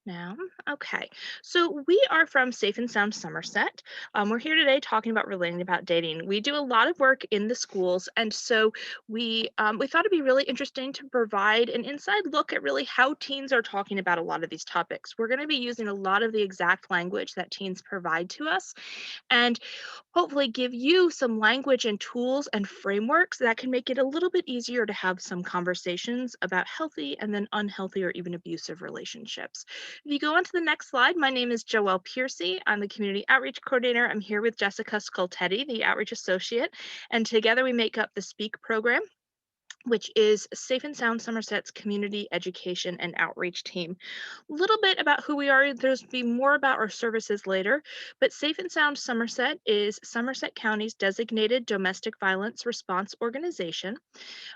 Now, okay. So we are from Safe and Sound Somerset. We're here today talking about relating about dating. We do a lot of work in the schools, and so we thought it'd be really interesting to provide an inside look at really how teens are talking about a lot of these topics. We're going to be using a lot of the exact language that teens provide to us, and hopefully give you some language and tools and frameworks that can make it a little bit easier to have some conversations about healthy and then unhealthy or even abusive relationships. If you go on to the next slide, my name is Joelle Piercy. I'm the Community Outreach Coordinator. I'm here with Jessica Scoltetti, the Outreach Associate, and together we make up the SPEAK program, which is Safe and Sound Somerset's community education and outreach team. A little bit about who we are. There's be more about our services later, but Safe and Sound Somerset is Somerset County's designated domestic violence response organization.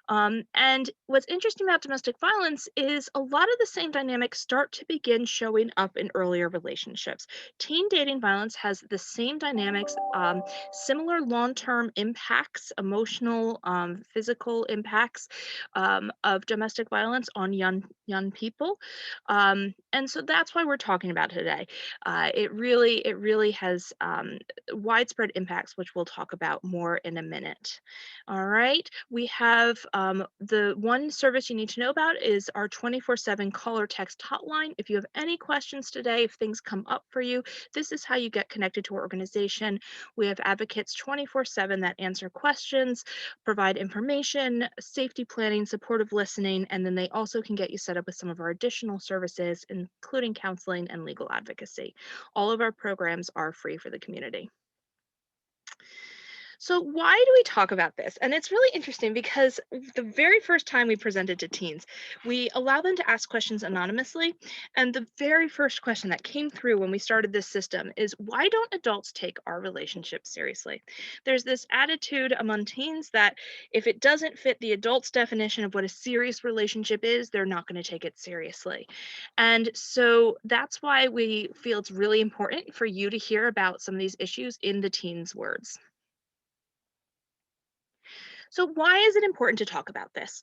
And what's interesting about domestic violence is a lot of the same dynamics start to begin showing up in earlier relationships. Teen dating violence has the same dynamics, similar long term impacts, emotional, physical impacts of domestic violence on young people. And so that's why we're talking about it today. It really has widespread impacts, which we'll talk about more in a minute. All right. We have the one service you need to know about is our 24/7 call or text hotline. If you have any questions today, if things come up for you, this is how you get connected to our organization. We have advocates 24/7 that answer questions, provide information, safety planning, supportive listening, and then they also can get you set up with some of our additional services, including counseling and legal advocacy. All of our programs are free for the community. So why do we talk about this? And it's really interesting because the very first time we presented to teens, we allow them to ask questions anonymously. And the very first question that came through when we started this system is, why don't adults take our relationship seriously? There's this attitude among teens that if it doesn't fit the adult's definition of what a serious relationship is, they're not going to take it seriously. And so that's why we feel it's really important for you to hear about some of these issues in the teens' words. So, why is it important to talk about this?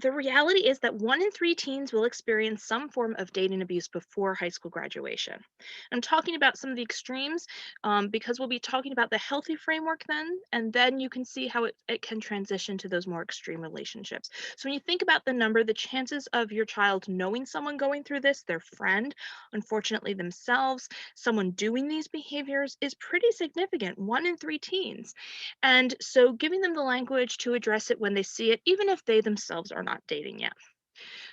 The reality is that 1 in 3 teens will experience some form of dating abuse before high school graduation. I'm talking about some of the extremes because we'll be talking about the healthy framework then, and then you can see how it can transition to those more extreme relationships. So, when you think about the number, the chances of your child knowing someone going through this, their friend, unfortunately themselves, someone doing these behaviors is pretty significant 1 in 3 teens. And so giving them the language to address it when they see it, even if they themselves are not dating yet.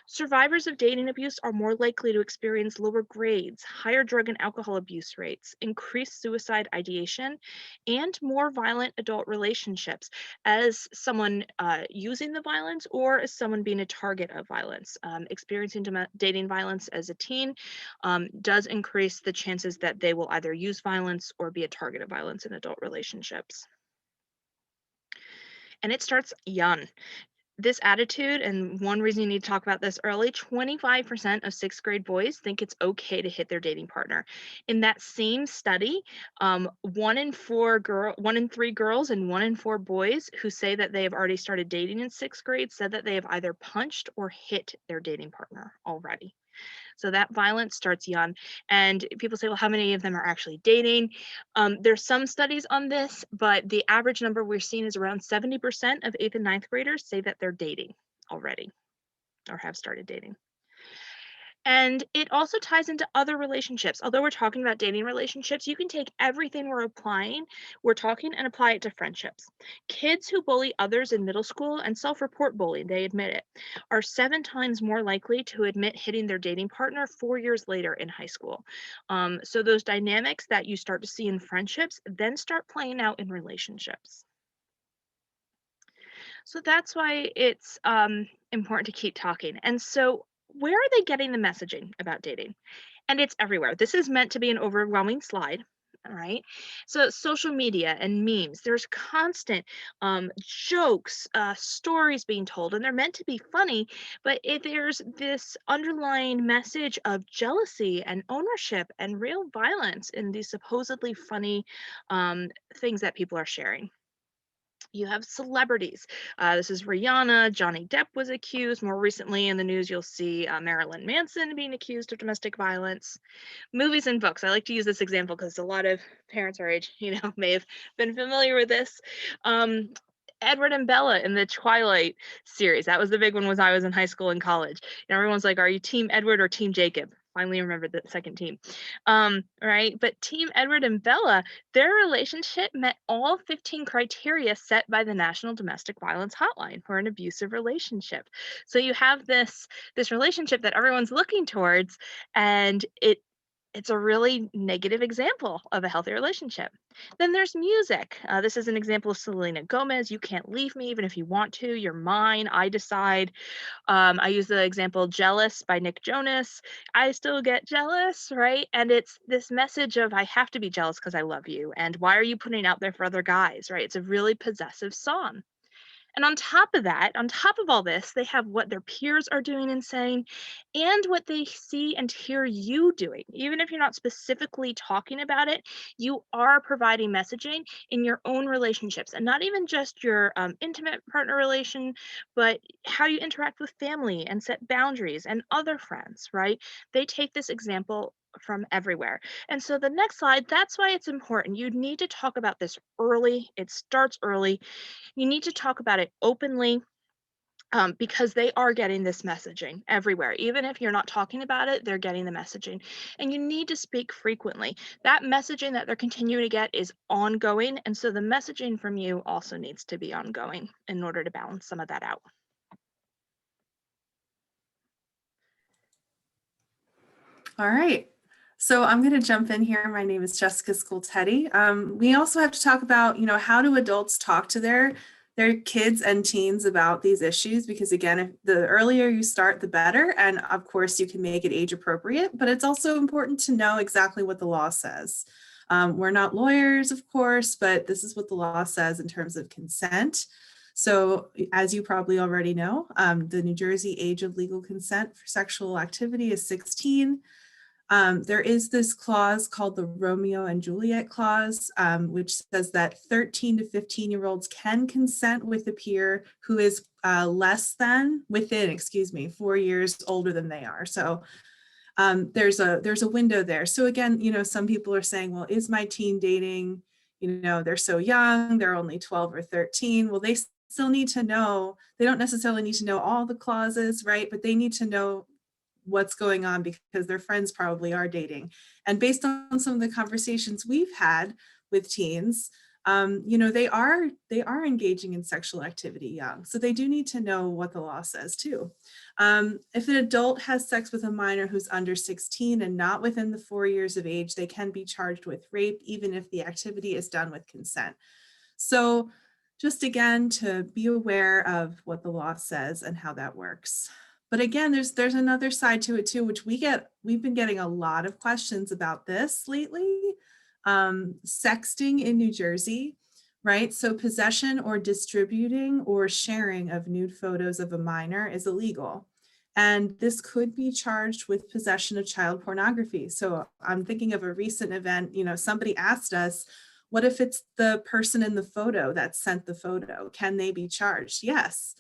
Survivors of dating abuse are more likely to experience lower grades, higher drug and alcohol abuse rates, increased suicide ideation, and more violent adult relationships as someone using the violence or as someone being a target of violence. Experiencing dating violence as a teen does increase the chances that they will either use violence or be a target of violence in adult relationships. And it starts young. This attitude, and one reason you need to talk about this early, 25% of sixth grade boys think it's okay to hit their dating partner. In that same study, 1 in 3 girls and 1 in 4 boys who say that they have already started dating in sixth grade said that they have either punched or hit their dating partner already. So that violence starts young. And people say, well, how many of them are actually dating? There's some studies on this, but the average number we're seeing is around 70% of eighth and ninth graders say that they're dating already or have started dating. And it also ties into other relationships. Although we're talking about dating relationships, you can take everything we're talking and apply it to friendships. Kids who bully others in middle school and self report bullying, they admit it, are 7 times more likely to admit hitting their dating partner 4 years later in high school. So those dynamics that you start to see in friendships then start playing out in relationships. So that's why it's important to keep talking. And so, where are they getting the messaging about dating? And it's everywhere. This is meant to be an overwhelming slide. All right. So, social media and memes, there's constant jokes, stories being told, and they're meant to be funny, but there's this underlying message of jealousy and ownership and real violence in these supposedly funny things that people are sharing. You have celebrities. This is Rihanna. Johnny Depp was accused. More recently in the news, you'll see Marilyn Manson being accused of domestic violence. Movies and books. I like to use this example because a lot of parents our age, may have been familiar with this. Um, Edward and Bella in the Twilight series. That was the big one when I was in high school and college. And everyone's like, are you team Edward or team Jacob? Finally remembered the second team. Right? But team Edward and Bella, their relationship met all 15 criteria set by the National Domestic Violence Hotline for an abusive relationship. So you have this relationship that everyone's looking towards, and it's a really negative example of a healthy relationship. Then there's music. This is an example of Selena Gomez. You can't leave me even if you want to. You're mine. I decide. I use the example Jealous by Nick Jonas. I still get jealous, right? And it's this message of I have to be jealous because I love you. And why are you putting out there for other guys, right? It's a really possessive song. And on top of that, on top of all this, they have what their peers are doing and saying, and what they see and hear you doing. Even if you're not specifically talking about it, you are providing messaging in your own relationships, and not even just your intimate partner relation, but how you interact with family and set boundaries and other friends, right? They take this example from everywhere. And so the next slide, that's why it's important. You need to talk about this early. It starts early. You need to talk about it openly, because they are getting this messaging everywhere. Even if you're not talking about it, they're getting the messaging. And you need to speak frequently. That messaging that they're continuing to get is ongoing. And so the messaging from you also needs to be ongoing in order to balance some of that out. All right. So I'm going to jump in here. My name is Jessica Scoltetti. We also have to talk about, how do adults talk to their kids and teens about these issues? Because again, if the earlier you start, the better. And of course, you can make it age appropriate, but it's also important to know exactly what the law says. We're not lawyers, of course, but this is what the law says in terms of consent. So as you probably already know, the New Jersey age of legal consent for sexual activity is 16. There is this clause called the Romeo and Juliet clause, which says that 13 to 15-year-olds can consent with a peer who is within 4 years older than they are. So there's a window there. So again, some people are saying, well, is my teen dating? They're so young, they're only 12 or 13. Well, they still need to know, they don't necessarily need to know all the clauses, right? But they need to know what's going on because their friends probably are dating. And based on some of the conversations we've had with teens, they are engaging in sexual activity young. So they do need to know what the law says too. If an adult has sex with a minor who's under 16 and not within the 4 years of age, they can be charged with rape, even if the activity is done with consent. So just again, to be aware of what the law says and how that works. But again, there's another side to it too, which we've been getting a lot of questions about this lately. Sexting in New Jersey, right? So possession or distributing or sharing of nude photos of a minor is illegal. And this could be charged with possession of child pornography. So I'm thinking of a recent event, somebody asked us, what if it's the person in the photo that sent the photo? Can they be charged? Yes.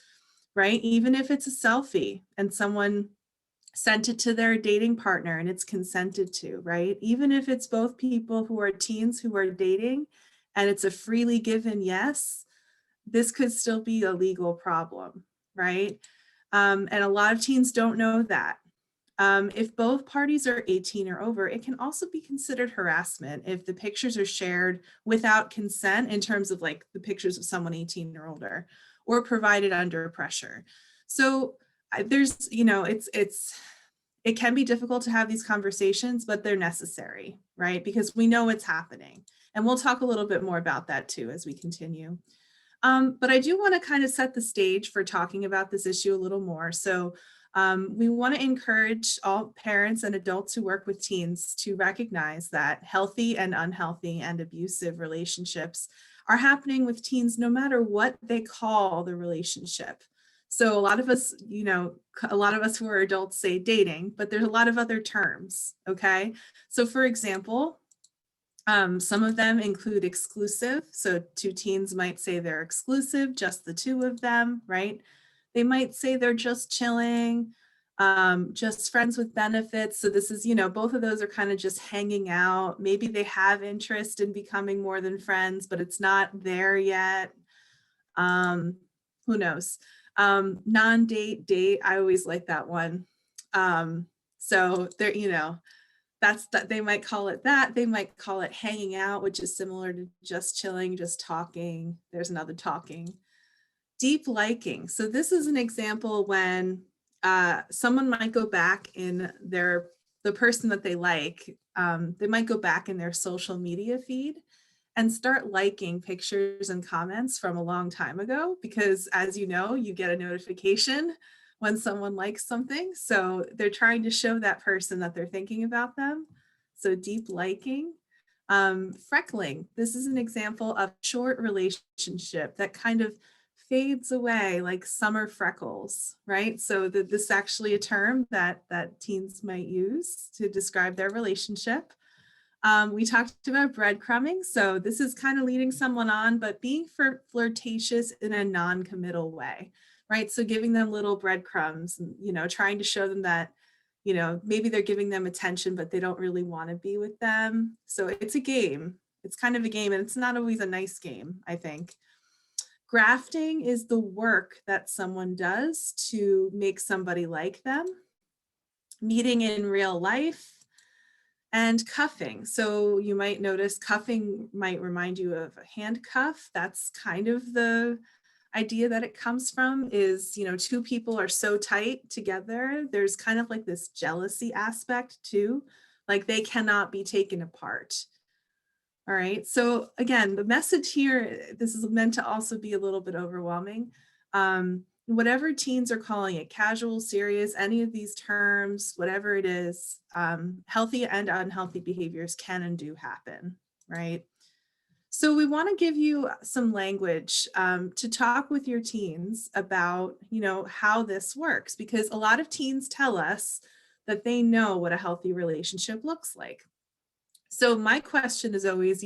Right? Even if it's a selfie and someone sent it to their dating partner and it's consented to, right? Even if it's both people who are teens who are dating and it's a freely given yes, this could still be a legal problem, right? And a lot of teens don't know that. If both parties are 18 or over, it can also be considered harassment if the pictures are shared without consent in terms of like the pictures of someone 18 or older, or provided under pressure. So there's, it can be difficult to have these conversations, but they're necessary, right? Because we know it's happening. And we'll talk a little bit more about that too as we continue. But I do want to kind of set the stage for talking about this issue a little more. So we want to encourage all parents and adults who work with teens to recognize that healthy and unhealthy and abusive relationships are happening with teens no matter what they call the relationship. So a lot of us who are adults say dating, but there's a lot of other terms, okay? So for example, Some of them include exclusive. So two teens might say they're exclusive, just the two of them, right? They might say they're just chilling, just friends with benefits. So this is, both of those are kind of just hanging out. Maybe they have interest in becoming more than friends, but it's not there yet. Um, who knows? Non-date, date. I always like that one. So they're, that's that they might call it that. They might call it hanging out, which is similar to just chilling, just talking. There's another talking. Deep liking. So this is an example when someone might go back in the person that they like. They might go back in their social media feed and start liking pictures and comments from a long time ago, because as you know, you get a notification when someone likes something. So they're trying to show that person that they're thinking about them. So deep liking. Freckling. This is an example of short relationship that kind of fades away like summer freckles, right? So this is actually a term that teens might use to describe their relationship. We talked about breadcrumbing. So this is kind of leading someone on, but being flirtatious in a non-committal way, right? So giving them little breadcrumbs, and, trying to show them that, maybe they're giving them attention, but they don't really want to be with them. So it's a game. It's kind of a game, and it's not always a nice game, I think. Grafting is the work that someone does to make somebody like them. Meeting in real life. And cuffing. So you might notice cuffing might remind you of a handcuff. That's kind of the idea that it comes from is, two people are so tight together. There's kind of like this jealousy aspect too, like they cannot be taken apart. All right. So again, the message here, this is meant to also be a little bit overwhelming. Whatever teens are calling it, casual, serious, any of these terms, whatever it is, healthy and unhealthy behaviors can and do happen, right? So we want to give you some language to talk with your teens about, how this works, because a lot of teens tell us that they know what a healthy relationship looks like. So my question is always,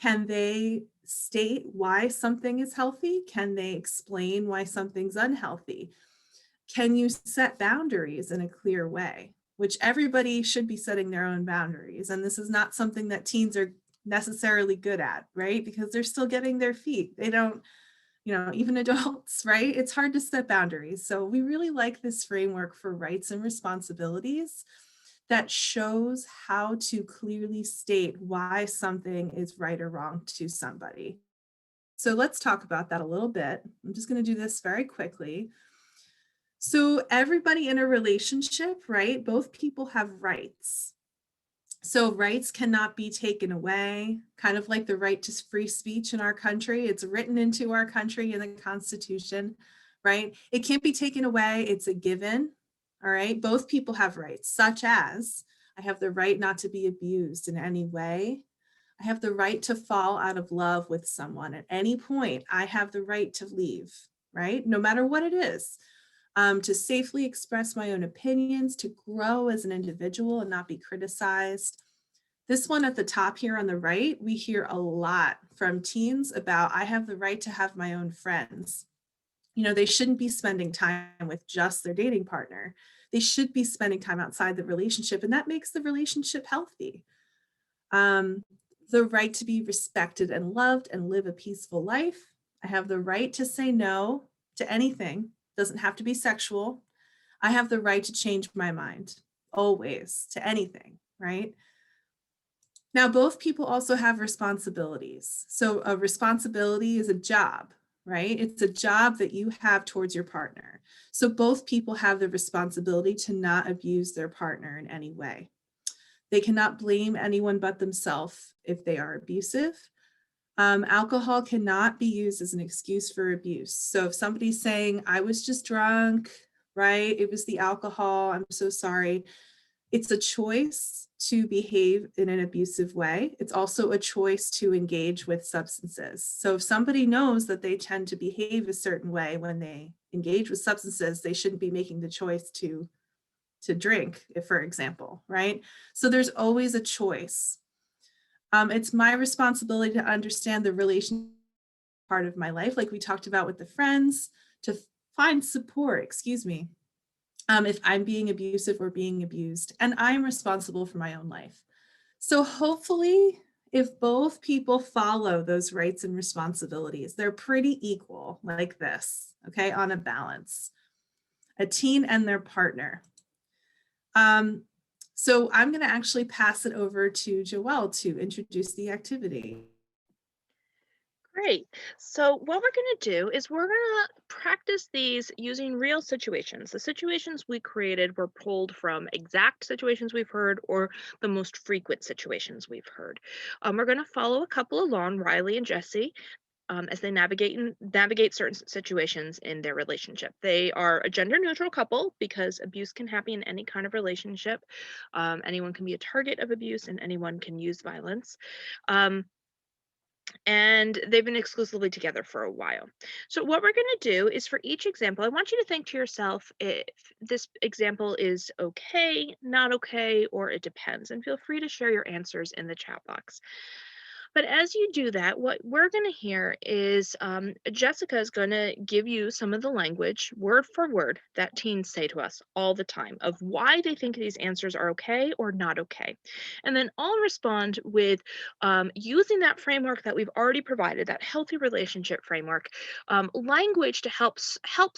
can they state why something is healthy? Can they explain why something's unhealthy? Can you set boundaries in a clear way? Which everybody should be setting their own boundaries. And this is not something that teens are necessarily good at, right? Because they're still getting their feet. They don't, even adults, right? It's hard to set boundaries. So we really like this framework for rights and responsibilities that shows how to clearly state why something is right or wrong to somebody. So let's talk about that a little bit. I'm just going to do this very quickly. So everybody in a relationship, right? Both people have rights. So rights cannot be taken away, kind of like the right to free speech in our country. It's written into our country in the Constitution, right? It can't be taken away. It's a given. All right. Both people have rights, such as I have the right not to be abused in any way. I have the right to fall out of love with someone at any point. I have the right to leave, right? No matter what it is, to safely express my own opinions, to grow as an individual and not be criticized. This one at the top here on the right, we hear a lot from teens about, I have the right to have my own friends. They shouldn't be spending time with just their dating partner. They should be spending time outside the relationship, and that makes the relationship healthy. The right to be respected and loved and live a peaceful life. I have the right to say no to anything. Doesn't have to be sexual. I have the right to change my mind, always, to anything, right? Now, both people also have responsibilities. So a responsibility is a job, right? It's a job that you have towards your partner. So both people have the responsibility to not abuse their partner in any way. They cannot blame anyone but themselves if they are abusive. Alcohol cannot be used as an excuse for abuse. So if somebody's saying, I was just drunk, right? It was the alcohol, I'm so sorry. It's a choice to behave in an abusive way. It's also a choice to engage with substances. So if somebody knows that they tend to behave a certain way when they engage with substances, they shouldn't be making the choice to drink, if, for example, right? So there's always a choice. It's my responsibility to understand the relation part of my life, like we talked about with the friends, to find support, excuse me, if I'm being abusive or being abused, and I'm responsible for my own life. So hopefully, if both people follow those rights and responsibilities, they're pretty equal, like this, okay, on a balance, a teen and their partner. Um, so I'm going to actually pass it over to Joelle to introduce the activity. Great. So what we're going to do is we're going to practice these using real situations. The situations we created were pulled from exact situations we've heard or the most frequent situations we've heard. We're going to follow a couple along, Riley and Jesse, as they navigate certain situations in their relationship. They are a gender neutral couple because abuse can happen in any kind of relationship. Anyone can be a target of abuse and anyone can use violence. Um, and they've been exclusively together for a while. So what we're going to do is for each example, I want you to think to yourself if this example is okay, not okay, or it depends. And feel free to share your answers in the chat box. But as you do that, what we're going to hear is Jessica is going to give you some of the language, word for word, that teens say to us all the time of why they think these answers are okay or not okay. And then I'll respond with using that framework that we've already provided, that healthy relationship framework, language to help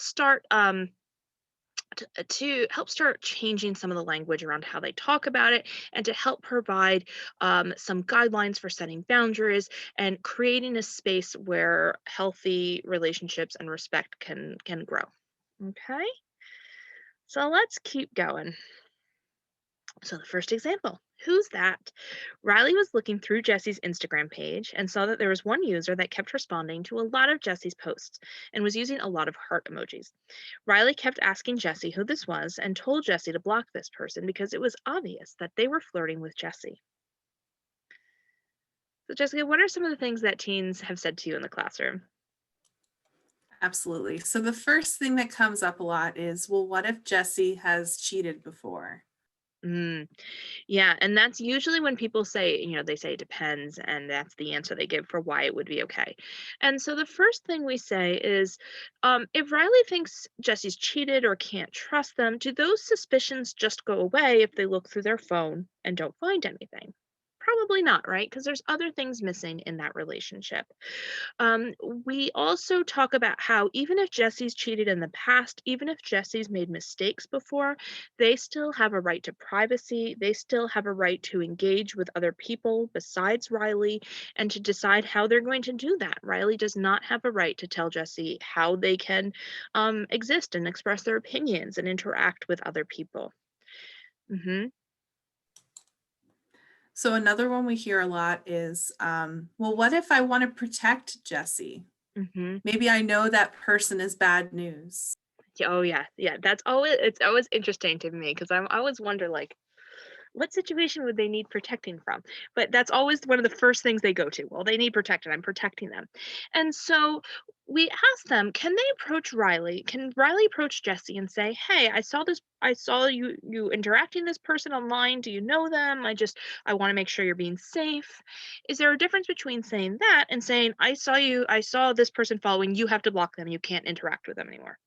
start. To help start changing some of the language around how they talk about it and to help provide some guidelines for setting boundaries and creating a space where healthy relationships and respect can grow. Okay, so let's keep going. So the first example, who's that? Riley was looking through Jesse's Instagram page and saw that there was one user that kept responding to a lot of Jesse's posts and was using a lot of heart emojis. Riley kept asking Jesse who this was and told Jesse to block this person because it was obvious that they were flirting with Jesse. So, Jessica, what are some of the things that teens have said to you in the classroom? Absolutely. So the first thing that comes up a lot is, well, what if Jesse has cheated before? Mm, yeah, and that's usually when people say, they say it depends, and that's the answer they give for why it would be okay. And so the first thing we say is if Riley thinks Jesse's cheated or can't trust them, do those suspicions just go away if they look through their phone and don't find anything? Probably not, right? Because there's other things missing in that relationship. We also talk about how even if Jesse's cheated in the past, even if Jesse's made mistakes before, they still have a right to privacy. They still have a right to engage with other people besides Riley and to decide how they're going to do that. Riley does not have a right to tell Jesse how they can exist and express their opinions and interact with other people. Hmm. So another one we hear a lot is, well, what if I want to protect Jesse? Hmm. Maybe I know that person is bad news. Yeah, oh yeah, yeah. It's always interesting to me because I always wonder like what situation would they need protecting from? But that's always one of the first things they go to. Well, they need protected. I'm protecting them. And so we asked them, can they approach Riley? Can Riley approach Jesse and say, hey, I saw you interacting this person online. Do you know them? I want to make sure you're being safe. Is there a difference between saying that and saying, I saw this person following, you have to block them, you can't interact with them anymore?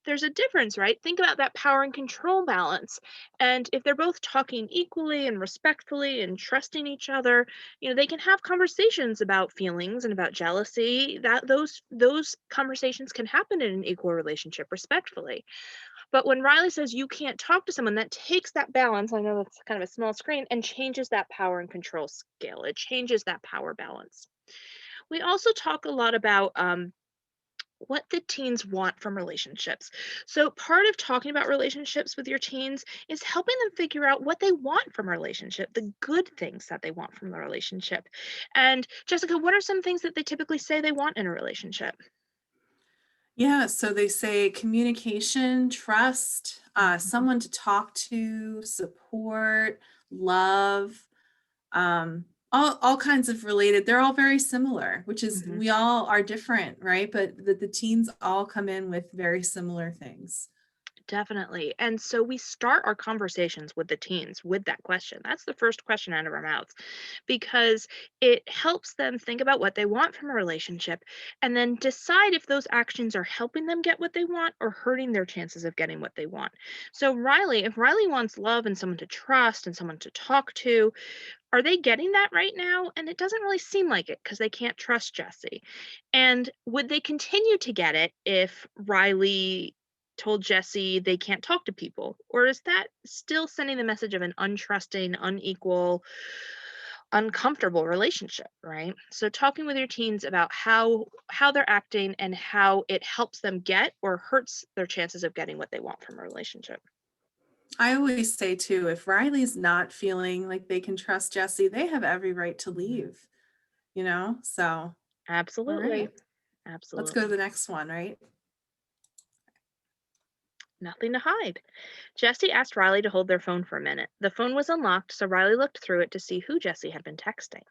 There's a difference, right? Think about that power and control balance. And if they're both talking equally and respectfully and trusting each other, they can have conversations about feelings and about jealousy. That those conversations can happen in an equal relationship respectfully. But when Riley says you can't talk to someone, that takes that balance, I know that's kind of a small screen, and changes that power and control scale. It changes that power balance. We also talk a lot about what the teens want from relationships. So, part of talking about relationships with your teens is helping them figure out what they want from a relationship, the good things that they want from the relationship. And, Jessica, what are some things that they typically say they want in a relationship? Yeah, so they say communication, trust, Mhm. someone to talk to, support, love, all kinds of related. They're all very similar, which is Mhm. we all are different, right? But the teens all come in with very similar things. Definitely. And so we start our conversations with the teens with that question. That's the first question out of our mouths because it helps them think about what they want from a relationship and then decide if those actions are helping them get what they want or hurting their chances of getting what they want. So, Riley, if Riley wants love and someone to trust and someone to talk to, are they getting that right now? And it doesn't really seem like it because they can't trust Jesse. And would they continue to get it if Riley told Jesse they can't talk to people? Or is that still sending the message of an untrusting, unequal, uncomfortable relationship, right? So talking with your teens about how they're acting and how it helps them get or hurts their chances of getting what they want from a relationship. I always say too, if Riley's not feeling like they can trust Jesse, they have every right to leave, you know? So, all Absolutely. right, let's go to Absolutely. the next one, right? Nothing to hide. Jesse asked Riley to hold their phone for a minute. The phone was unlocked, so Riley looked through it to see who Jesse had been texting.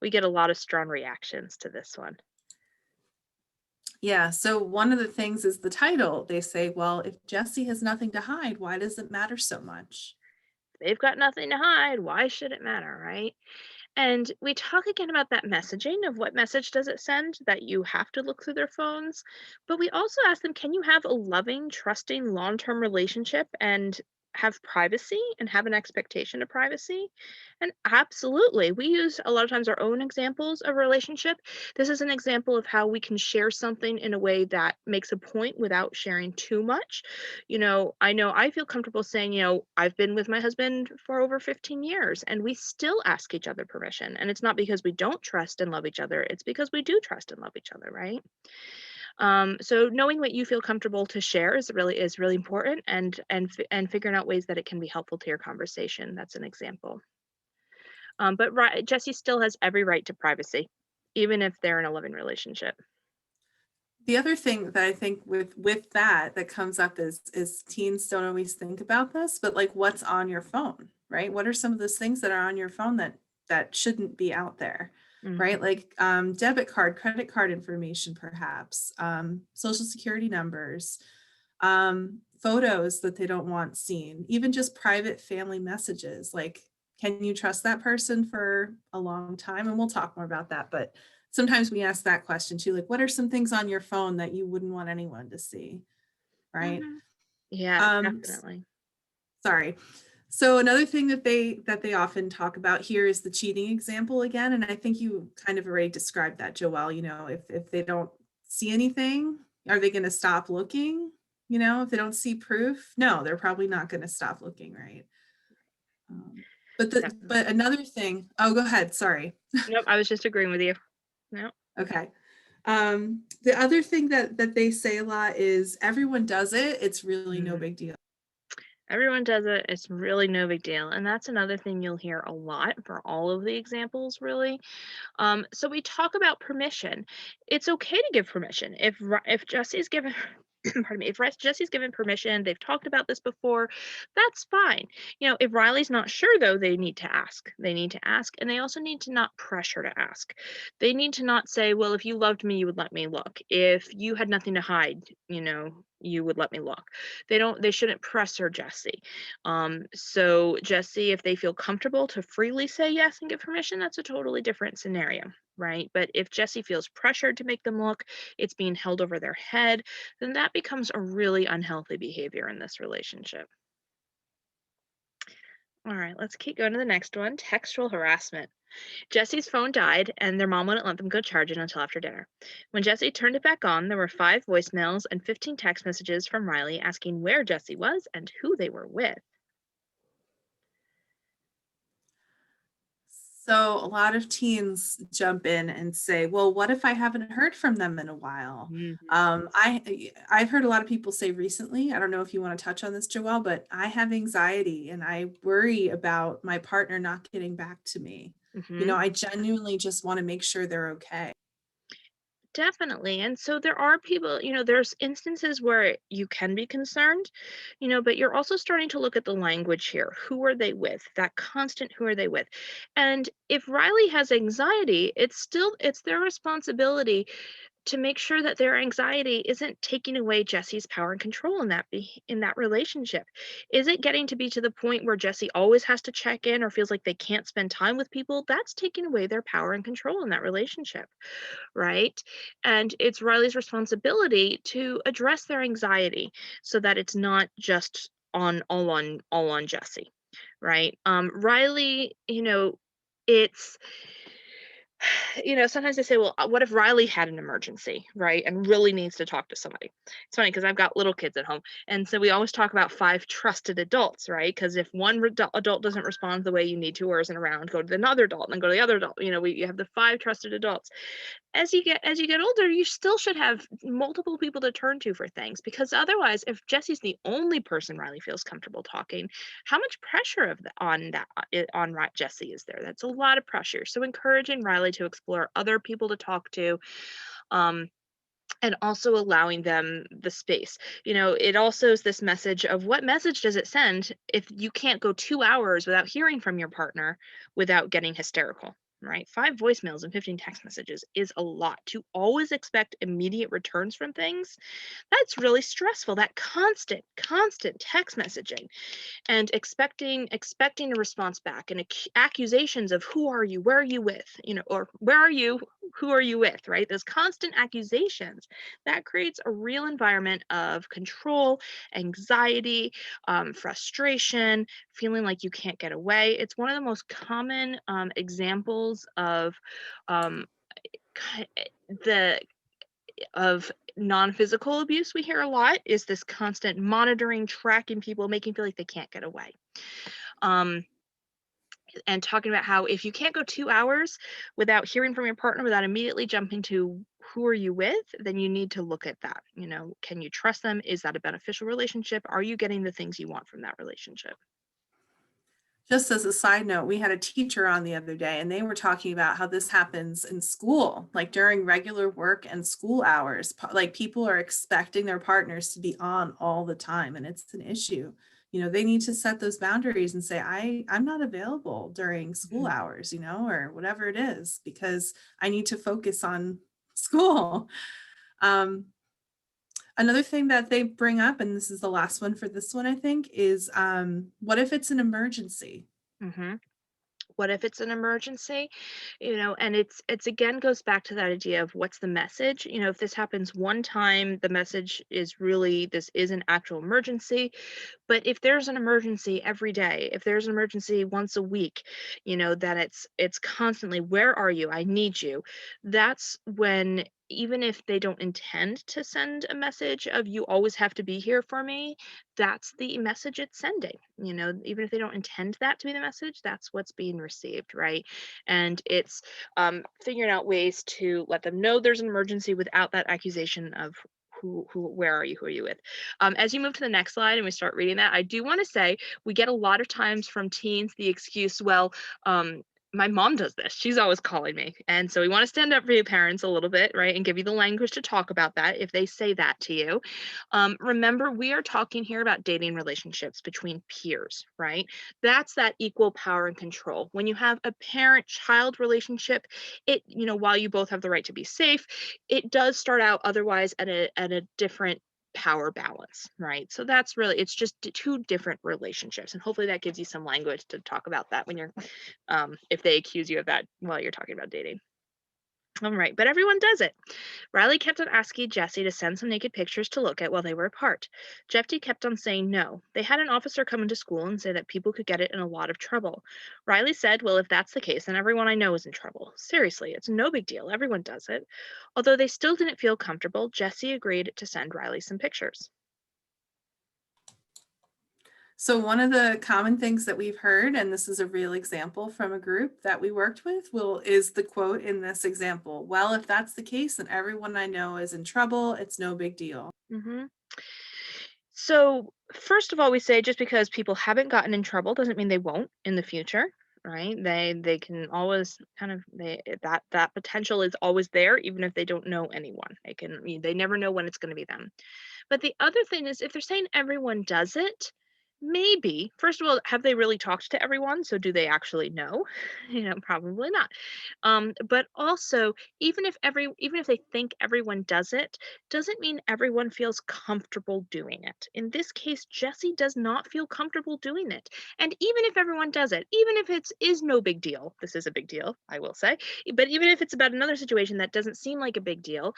We get a lot of strong reactions to this one. Yeah, so one of the things is the title. They say, well, if Jesse has nothing to hide, why does it matter so much? They've got nothing to hide. Why should it matter, right? And we talk again about that messaging of what message does it send that you have to look through their phones. But we also ask them, can you have a loving, trusting, long term relationship and have privacy and have an expectation of privacy? And absolutely, we use a lot of times our own examples of relationship. This is an example of how we can share something in a way that makes a point without sharing too much. I know I feel comfortable saying, I've been with my husband for over 15 years and we still ask each other permission. And it's not because we don't trust and love each other, it's because we do trust and love each other, right? So knowing what you feel comfortable to share is really important and figuring out ways that it can be helpful to your conversation. That's an example. But Jesse still has every right to privacy, even if they're in a loving relationship. The other thing that I think with that comes up is teens don't always think about this, but like what's on your phone, right? What are some of those things that are on your phone that shouldn't be out there, right? Mhm. Like debit card, credit card information, perhaps, social security numbers, photos that they don't want seen, even just private family messages. Like, can you trust that person for a long time? And we'll talk more about that, but sometimes we ask that question too, like, what are some things on your phone that you wouldn't want anyone to see, right? Mhm. Yeah, Um, definitely. sorry. So another thing that they often talk about here is the cheating example again, and I think you kind of already described that, Joelle. If they don't see anything, are they going to stop looking? If they don't see proof, no, they're probably not going to stop looking, right? Um, but Definitely. another thing. Oh, go ahead. Sorry. Nope, I was just agreeing with you. No. Okay. The other thing that they say a lot is everyone does it. It's really no Mhm. big deal. Everyone does it. It's really no big deal. And that's another thing you'll hear a lot for all of the examples, really. So we talk about permission. It's okay to give permission. If Jesse's given pardon me, if Jesse's given permission, they've talked about this before, that's fine. If Riley's not sure though, they need to ask. They need to ask, and they also need to not pressure to ask. They need to not say, well, if you loved me, you would let me look. If you had nothing to hide, you would let me look. They shouldn't pressure Jesse. So Jesse, if they feel comfortable to freely say yes and give permission, that's a totally different scenario, right? But if Jesse feels pressured to make them look, it's being held over their head, then that becomes a really unhealthy behavior in this relationship. All right, let's keep going to the next one, textual harassment. Jesse's phone died, and their mom wouldn't let them go charge it until after dinner. When Jesse turned it back on, there were 5 voicemails and 15 text messages from Riley asking where Jesse was and who they were with. So a lot of teens jump in and say, "Well, what if I haven't heard from them in a while?" Mhm. I've heard a lot of people say recently. I don't know if you want to touch on this, Joelle, but I have anxiety and I worry about my partner not getting back to me. Mhm. I genuinely just want to make sure they're okay. Definitely. And so there are people, there's instances where you can be concerned, but you're also starting to look at the language here. Who are they with? That constant who are they with? And if Riley has anxiety, it's their responsibility to make sure that their anxiety isn't taking away Jesse's power and control in in that relationship. Is it getting to be to the point where Jesse always has to check in or feels like they can't spend time with people? That's taking away their power and control in that relationship, right? And it's Riley's responsibility to address their anxiety so that it's not just on Jesse, right? Riley, it's sometimes they say, well, what if Riley had an emergency, right? And really needs to talk to somebody. It's funny because I've got little kids at home. And so we always talk about 5 trusted adults, right? Because if one adult doesn't respond the way you need to or isn't around, go to another adult and then go to the other adult. You have the 5 trusted adults. As you get older, you still should have multiple people to turn to for things, because otherwise, if Jesse's the only person Riley feels comfortable talking, how much pressure on Jesse is there? That's a lot of pressure. So encouraging Riley to explore other people to talk to, um, and also allowing them the space. It also is this message of, what message does it send if you can't go 2 hours without hearing from your partner without getting hysterical, right? 5 voicemails and 15 text messages is a lot. To always expect immediate returns from things, that's really stressful. That constant text messaging and expecting a response back, and accusations of, who are you, where are you with, or where are you, who are you with, right? Those constant accusations, that creates a real environment of control, anxiety, frustration, feeling like you can't get away. It's one of the most common examples of um, the of non-physical abuse we hear a lot, is this constant monitoring, tracking people, making feel like they can't get away. Um, and talking about how, if you can't go 2 hours without hearing from your partner, without immediately jumping to, who are you with, then you need to look at that. Can you trust them? Is that a beneficial relationship? Are you getting the things you want from that relationship? Just as a side note, we had a teacher on the other day, and they were talking about how this happens in school, like during regular work and school hours. Like, people are expecting their partners to be on all the time, and it's an issue. They need to set those boundaries and say, I'm not available during school Mhm. hours, or whatever it is, because I need to focus on school. Um, Another thing that they bring up, and this is the last one for this one, I think, is what if it's an emergency? Mhm. What if it's an emergency? And it's again goes back to that idea of, what's the message? If this happens one time, the message is really, this is an actual emergency. But if there's an emergency every day, if there's an emergency once a week, that it's constantly, where are you, I need you, that's when, even if they don't intend to send a message of, you always have to be here for me, that's the message it's sending. Even if they don't intend that to be the message, that's what's being received, right? And it's figuring out ways to let them know there's an emergency without that accusation of, where are you, who are you with. As you move to the next slide and we start reading that, I do want to say, we get a lot of times from teens the excuse, well, my mom does this. She's always calling me. And so we want to stand up for you parents a little bit, right? And give you the language to talk about that if they say that to you. Remember, we are talking here about dating relationships between peers, right? That's that equal power and control. When you have a parent-child relationship, while you both have the right to be safe, it does start out otherwise at a different power balance, right? So that's really, it's just 2 different relationships, and hopefully that gives you some language to talk about that when you're if they accuse you of that while you're talking about dating. All right, but everyone does it. Riley kept on asking Jesse to send some naked pictures to look at while they were apart. Jeffy kept on saying no. They had an officer come into school and say that people could get it in a lot of trouble. Riley said, well, if that's the case, then everyone I know is in trouble. Seriously, it's no big deal. Everyone does it. Although they still didn't feel comfortable, Jesse agreed to send Riley some pictures. So one of the common things that we've heard, and this is a real example from a group that we worked with, is the quote in this example. Well, if that's the case, then everyone I know is in trouble. It's no big deal. hmm So, first of all, we say, just because people haven't gotten in trouble doesn't mean they won't in the future, right? They can always kind of, that potential is always there, even if they don't know anyone. They never know when it's going to be them. But the other thing is, if they're saying everyone does it, Maybe. First of all, have they really talked to everyone? So do they actually know? Probably not. But also, even if they think everyone does it, doesn't mean everyone feels comfortable doing it. In this case, Jesse does not feel comfortable doing it. And even if everyone does it, even if it is no big deal, this is a big deal, I will say. But even if it's about another situation that doesn't seem like a big deal,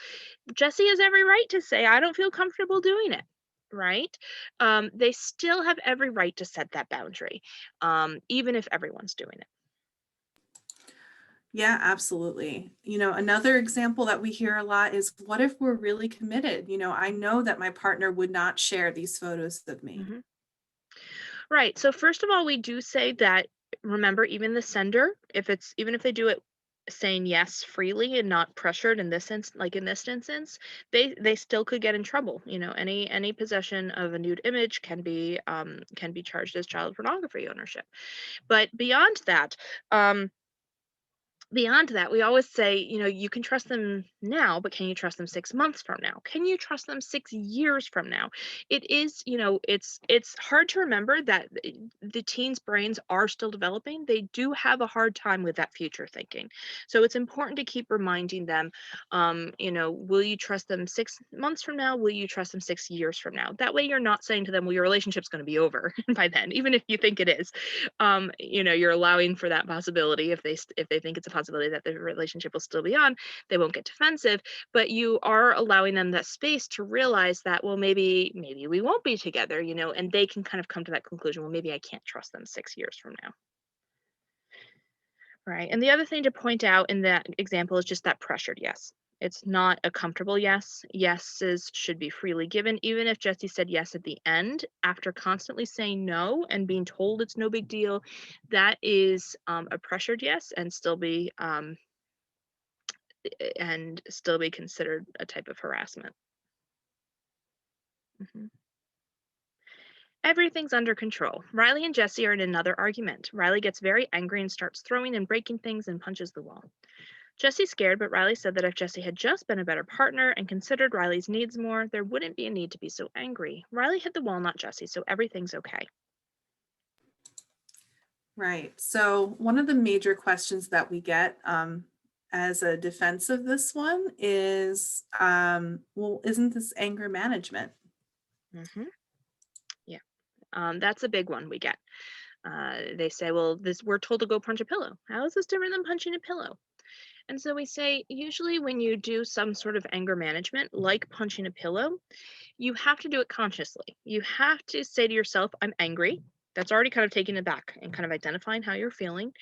Jesse has every right to say, I don't feel comfortable doing it. Right? They still have every right to set that boundary, even if everyone's doing it. Yeah, absolutely. Another example that we hear a lot is, what if we're really committed? I know that my partner would not share these photos of me. Mhm. Right. So first of all, we do say that, remember, even the sender, even if they do it saying yes freely and not pressured in this sense, like in this instance, they still could get in trouble. Any possession of a nude image can be charged as child pornography ownership. But beyond that, we always say, you can trust them now, but can you trust them 6 months from now? Can you trust them 6 years from now? It is, it's hard to remember that the teens' brains are still developing. They do have a hard time with that future thinking. So it's important to keep reminding them, will you trust them 6 months from now? Will you trust them 6 years from now? That way you're not saying to them, well, your relationship's going to be over by then, even if you think it is. You're allowing for that possibility. If they think it's a possibility that the relationship will still be on, they won't get defensive, but you are allowing them that space to realize that, well, maybe we won't be together, and they can kind of come to that conclusion, well, maybe I can't trust them 6 years from now. Right. And the other thing to point out in that example is just that pressured yes. It's not a comfortable yes. Yeses should be freely given. Even if Jesse said yes at the end, after constantly saying no and being told it's no big deal, that is a pressured yes, and still be considered a type of harassment. Mhm. Everything's under control. Riley and Jesse are in another argument. Riley gets very angry and starts throwing and breaking things and punches the wall. Jesse's scared, but Riley said that if Jesse had just been a better partner and considered Riley's needs more, there wouldn't be a need to be so angry. Riley hit the wall, not Jesse, so everything's okay. Right. So one of the major questions that we get as a defense of this one is, well, isn't this anger management? hmm Yeah, that's a big one we get. They say, well, we're told to go punch a pillow. How is this different than punching a pillow? And so we say, usually when you do some sort of anger management, like punching a pillow, you have to do it consciously. You have to say to yourself, I'm angry. That's already kind of taking it back and kind of identifying how you're feeling,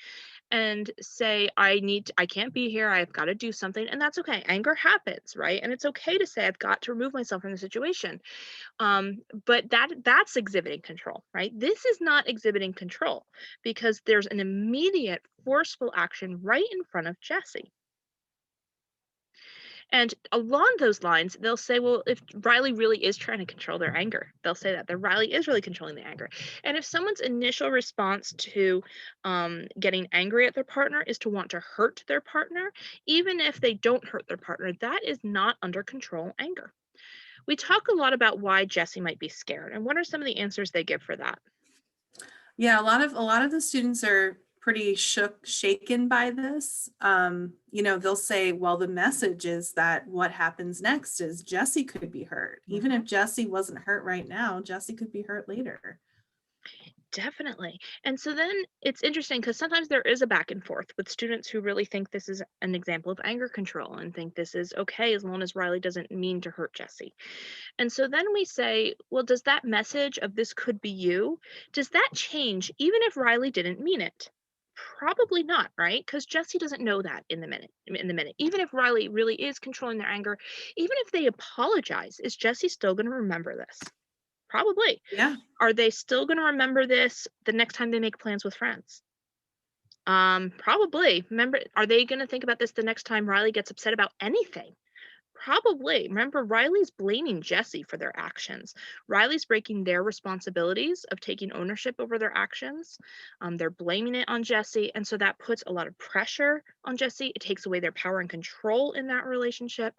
and say, I can't be here. I've got to do something. And that's okay. Anger happens, right? And it's okay to say, I've got to remove myself from the situation. But that's exhibiting control, right? This is not exhibiting control because there's an immediate forceful action right in front of Jesse. And along those lines, they'll say, well, if Riley really is trying to control their anger, they'll say that Riley is really controlling the anger. And if someone's initial response to getting angry at their partner is to want to hurt their partner, even if they don't hurt their partner, that is not under control anger. We talk a lot about why Jesse might be scared, and what are some of the answers they give for that? Yeah, a lot of the students are pretty shaken by this. They'll say, well, the message is that what happens next is Jesse could be hurt. Even Mhm. if Jesse wasn't hurt right now, Jesse could be hurt later. Definitely. And so then it's interesting because sometimes there is a back and forth with students who really think this is an example of anger control and think this is okay as long as Riley doesn't mean to hurt Jesse. And so then we say, well, does that message of this could be you, does that change even if Riley didn't mean it? Probably not, right? Because Jesse doesn't know that in the minute. Even if Riley really is controlling their anger, even if they apologize, is Jesse still going to remember this? Probably. Yeah. Are they still gonna remember this the next time they make plans with friends? Probably. Remember, are they gonna think about this the next time Riley gets upset about anything? Probably. Remember, Riley's blaming Jesse for their actions. Riley's breaking their responsibilities of taking ownership over their actions. They're blaming it on Jesse. And so that puts a lot of pressure on Jesse. It takes away their power and control in that relationship,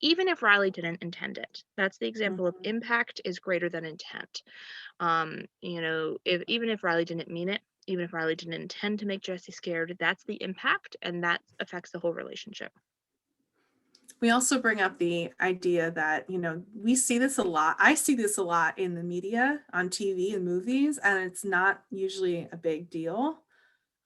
even if Riley didn't intend it. That's the example of Mhm. impact is greater than intent. If even if Riley didn't mean it, even if Riley didn't intend to make Jesse scared, that's the impact, and that affects the whole relationship. We also bring up the idea that, we see this a lot. I see this a lot in the media, on TV and movies, and it's not usually a big deal.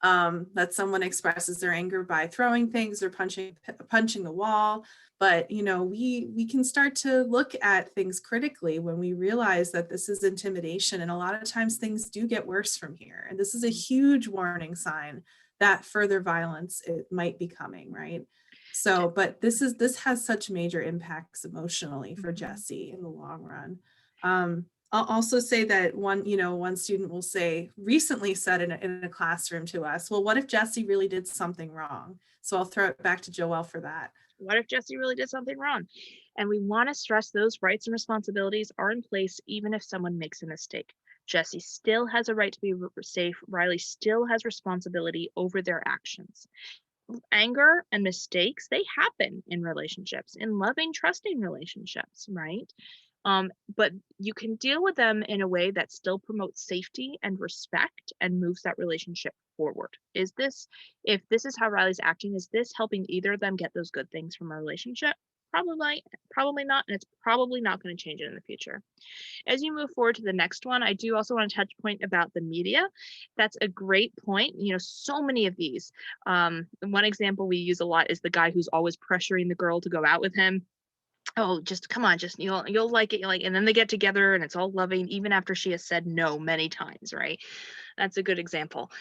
That someone expresses their anger by throwing things or punching the wall. But we can start to look at things critically when we realize that this is intimidation, and a lot of times things do get worse from here. And this is a huge warning sign that further violence it might be coming, right? So, but this has such major impacts emotionally for Mhm. Jesse in the long run. I'll also say that one student will say, recently said in a classroom to us, well, what if Jesse really did something wrong? So I'll throw it back to Joelle for that. What if Jesse really did something wrong? And we want to stress those rights and responsibilities are in place even if someone makes a mistake. Jesse still has a right to be safe. Riley still has responsibility over their actions. Anger and mistakes, they happen in relationships, in loving, trusting relationships, right? But you can deal with them in a way that still promotes safety and respect and moves that relationship forward. If this is how Riley's acting, is this helping either of them get those good things from a relationship? Probably not, and it's probably not going to change it in the future. As you move forward to the next one, I do also want to touch point about the media. That's a great point. So many of these. One example we use a lot is the guy who's always pressuring the girl to go out with him. Oh, just come on, just you'll like it, and then they get together and it's all loving, even after she has said no many times, right? That's a good example.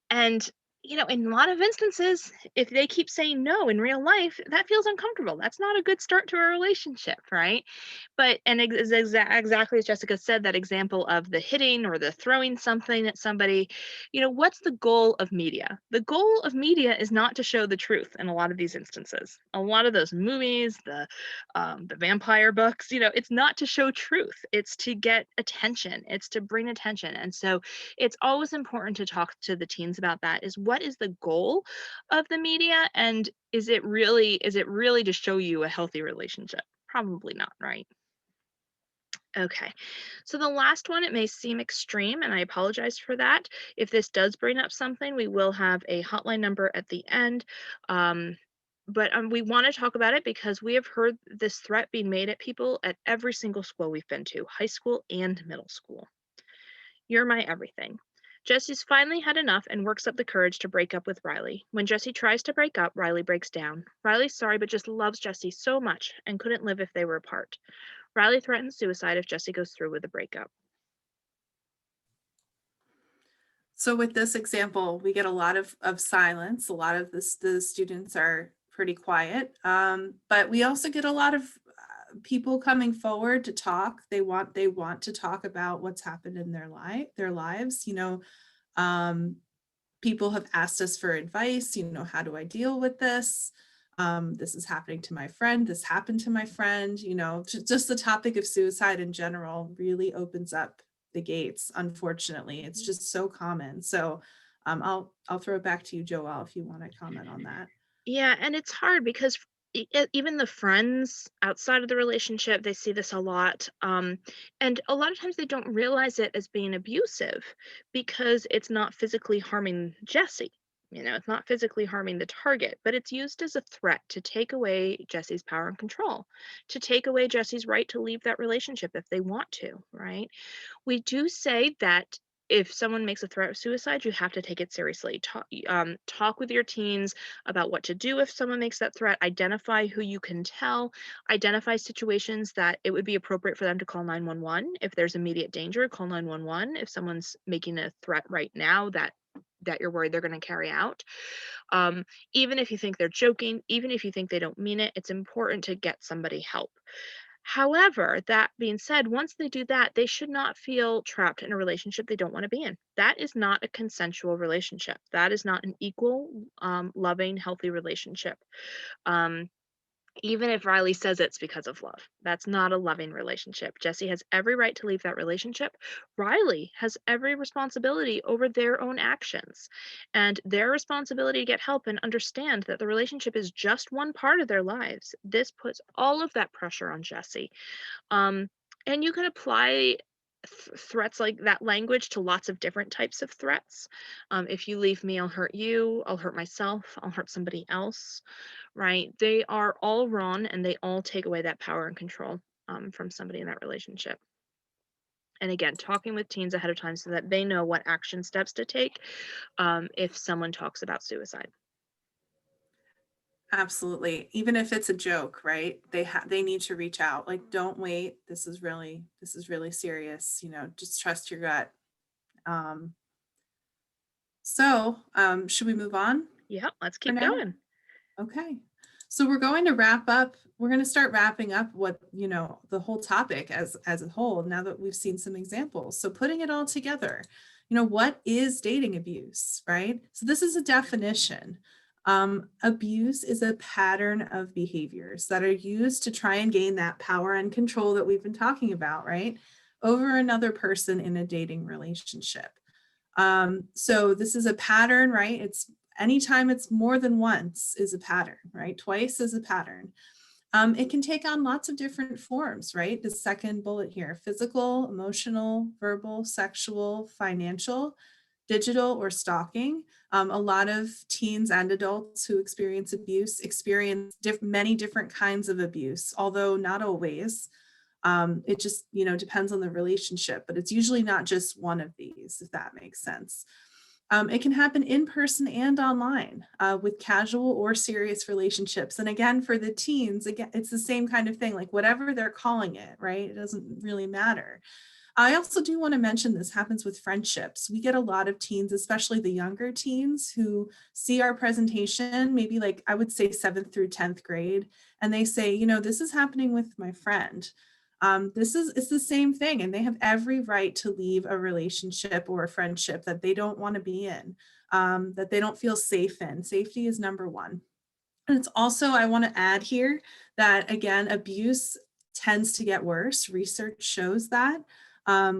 And, in a lot of instances, if they keep saying no in real life, that feels uncomfortable. That's not a good start to a relationship, right? But, and exactly as Jessica said, that example of the hitting or the throwing something at somebody, what's the goal of media? The goal of media is not to show the truth in a lot of these instances. A lot of those movies, the vampire books, it's not to show truth. It's to get attention. It's to bring attention. And so it's always important to talk to the teens about that, is what is the goal of the media, and is it really to show you a healthy relationship? Probably not, right? Okay, so the last one, it may seem extreme, and I apologize for that. If this does bring up something, we will have a hotline number at the end. um, but we want to talk about it because we have heard this threat being made at people at every single school we've been to, high school and middle school. You're my everything. Jesse's finally had enough and works up the courage to break up with Riley. When Jesse tries to break up, Riley breaks down. Riley's sorry but just loves Jesse so much and couldn't live if they were apart. Riley threatens suicide if Jesse goes through with the breakup. So with this example, we get a lot of silence. A lot of the students are pretty quiet, but we also get a lot of people coming forward to talk. They want to talk about what's happened in their lives. Um, People have asked us for advice. How do I deal with this? This is happening to my friend. This happened to my friend. Just the topic of suicide in general really opens up the gates. Unfortunately, it's just so common. So I'll throw it back to you, Joelle, if you want to comment on that. Yeah, and it's hard because even the friends outside of the relationship, they see this a lot. And a lot of times they don't realize it as being abusive because it's not physically harming Jesse. It's not physically harming the target, but it's used as a threat to take away Jesse's power and control, to take away Jesse's right to leave that relationship if they want to, right? We do say that if someone makes a threat of suicide, you have to take it seriously. Talk with your teens about what to do if someone makes that threat. Identify who you can tell. Identify situations that it would be appropriate for them to call 911. If there's immediate danger, call 911. If someone's making a threat right now that you're worried they're going to carry out. Um, Even if you think they're joking, even if you think they don't mean it, it's important to get somebody help. However, that being said, once they do that, they should not feel trapped in a relationship they don't want to be in. That is not a consensual relationship. That is not an equal, loving, healthy relationship. Um, even if Riley says it's because of love. That's not a loving relationship. Jesse has every right to leave that relationship. Riley has every responsibility over their own actions and their responsibility to get help and understand that the relationship is just one part of their lives. This puts all of that pressure on Jesse. Um, and you can apply threats like that language to lots of different types of threats. If you leave me, I'll hurt you, I'll hurt myself, I'll hurt somebody else, right? They are all wrong and they all take away that power and control from somebody in that relationship. And again, talking with teens ahead of time so that they know what action steps to take if someone talks about suicide. Absolutely. Even if it's a joke, right? They need to reach out. Like, don't wait. This is really serious. You know, just trust your gut. Um, should we move on Yeah, let's for keep now? going. Okay. So we're going to wrap up. We're going to start wrapping up what, you know, the whole topic as a whole, now that we've seen some examples. So putting it all together, you know, what is dating abuse, right? So this is a definition. Abuse is a pattern of behaviors that are used to try and gain that power and control that we've been talking about, right? Over another person in a dating relationship. So this is a pattern, right? It's anytime it's more than once is a pattern, right? Twice is a pattern. It can take on lots of different forms, right? The second bullet here: physical, emotional, verbal, sexual, financial, digital, or stalking. A lot of teens and adults who experience abuse experience many different kinds of abuse, although not always. It just, you know, depends on the relationship, but it's usually not just one of these, if that makes sense. It can happen in person and online with casual or serious relationships. And again, for the teens, again, it's the same kind of thing, like whatever they're calling it, right? It doesn't really matter. I also do want to mention this happens with friendships. We get a lot of teens, especially the younger teens, who see our presentation, maybe like I would say 7th through 10th grade, and they say, you know, this is happening with my friend. It's the same thing, and they have every right to leave a relationship or a friendship that they don't want to be in, that they don't feel safe in. Safety is number one. And it's also, I want to add here that again, abuse tends to get worse. Research shows that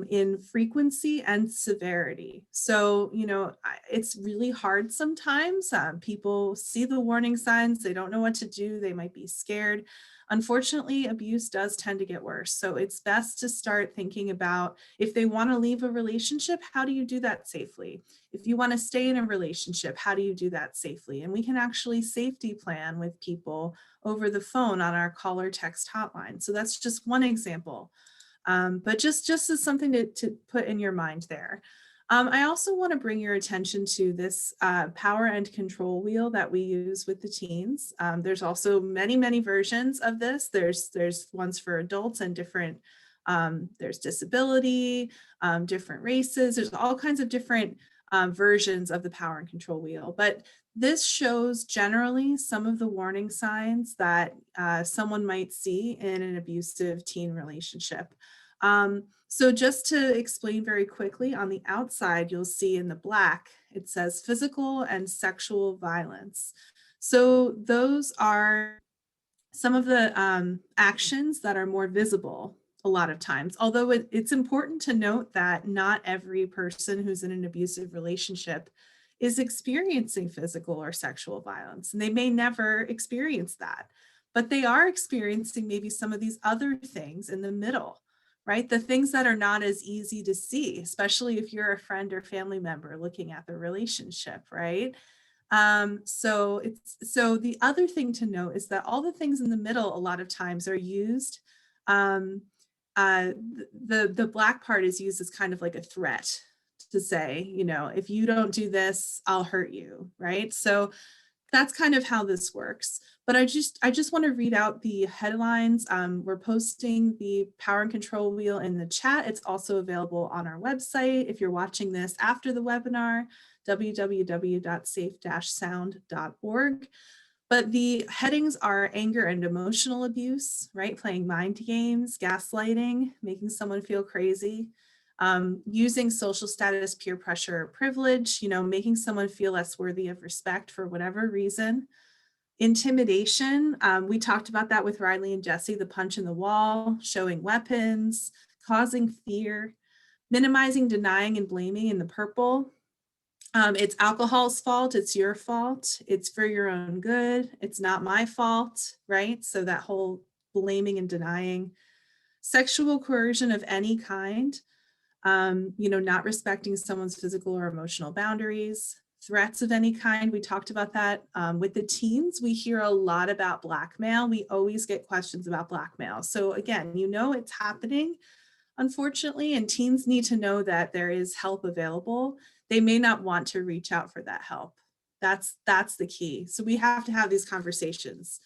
in frequency and severity. So, you know, it's really hard sometimes. People see the warning signs, they don't know what to do, they might be scared. Unfortunately, abuse does tend to get worse. So it's best to start thinking about, if they want to leave a relationship, how do you do that safely? If you want to stay in a relationship, how do you do that safely? And we can actually safety plan with people over the phone on our call or text hotline. So that's just one example, but just as something to put in your mind there. I also want to bring your attention to this power and control wheel that we use with the teens. There's also many versions of this. There's ones for adults and different, there's disability, different races. There's all kinds of different versions of the power and control wheel. But this shows generally some of the warning signs that someone might see in an abusive teen relationship. So just to explain very quickly, on the outside, you'll see in the black, it says physical and sexual violence. So those are some of the actions that are more visible a lot of times, although it's important to note that not every person who's in an abusive relationship is experiencing physical or sexual violence, and they may never experience that, but they are experiencing maybe some of these other things in the middle, right? The things that are not as easy to see, especially if you're a friend or family member looking at the relationship, right? So the other thing to note is that all the things in the middle a lot of times are used. Um, the black part is used as kind of like a threat to say, you know, if you don't do this, I'll hurt you, right? So that's kind of how this works. But I just want to read out the headlines. We're posting the power and control wheel in the chat. It's also available on our website if you're watching this after the webinar, www.safe-sound.org. But the headings are anger and emotional abuse, right? Playing mind games, gaslighting, making someone feel crazy, using social status, peer pressure, or privilege, you know, making someone feel less worthy of respect for whatever reason, Intimidation, we talked about that with Riley and Jesse, the punch in the wall, showing weapons, causing fear, minimizing, denying, and blaming in the purple. It's alcohol's fault, it's your fault, it's for your own good, it's not my fault, right? So that whole blaming and denying. Sexual coercion of any kind, not respecting someone's physical or emotional boundaries, threats of any kind. We talked about that. With the teens, we hear a lot about blackmail. We always get questions about blackmail. So again, it's happening, unfortunately, and teens need to know that there is help available. They may not want to reach out for that help. That's the key. So we have to have these conversations.